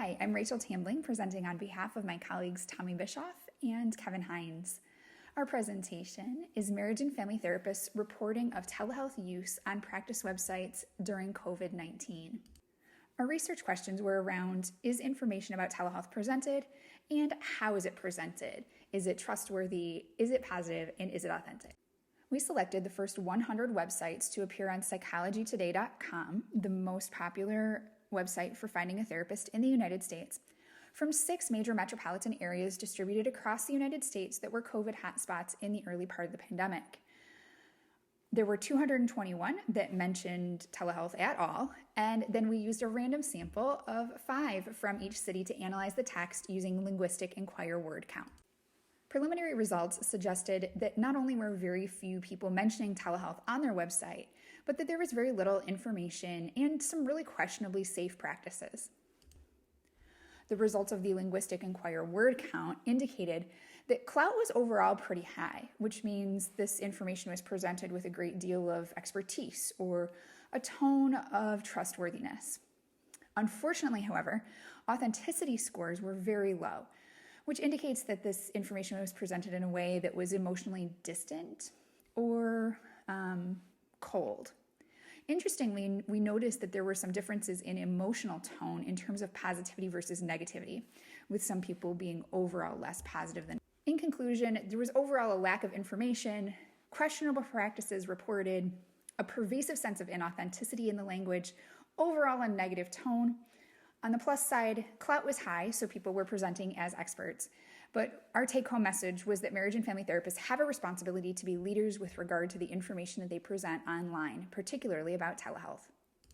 Hi, I'm Rachel Tambling, presenting on behalf of my colleagues Tommy Bischoff and Kevin Hynes. Our presentation is Marriage and Family Therapists reporting of telehealth use on practice websites during COVID-19. Our research questions were around, is information about telehealth presented, and how is it presented? Is it trustworthy? Is it positive? And is it authentic? We selected the first 100 websites to appear on psychologytoday.com, the most popular website for finding a therapist in the United States, from 6 major metropolitan areas distributed across the United States that were COVID hotspots in the early part of the pandemic. There were 221 that mentioned telehealth at all, and then we used a random sample of 5 from each city to analyze the text using linguistic inquire word count. Preliminary results suggested that not only were very few people mentioning telehealth on their website, but that there was very little information and some really questionably safe practices. The results of the linguistic inquire word count indicated that clout was overall pretty high, which means this information was presented with a great deal of expertise or a tone of trustworthiness. Unfortunately, however, authenticity scores were very low, which indicates that this information was presented in a way that was emotionally distant or cold. Interestingly, we noticed that there were some differences in emotional tone in terms of positivity versus negativity, with some people being overall less positive than. In conclusion, there was overall a lack of information, questionable practices reported, a pervasive sense of inauthenticity in the language, overall a negative tone. On the plus side, clout was high, so people were presenting as experts. But our take-home message was that marriage and family therapists have a responsibility to be leaders with regard to the information that they present online, particularly about telehealth.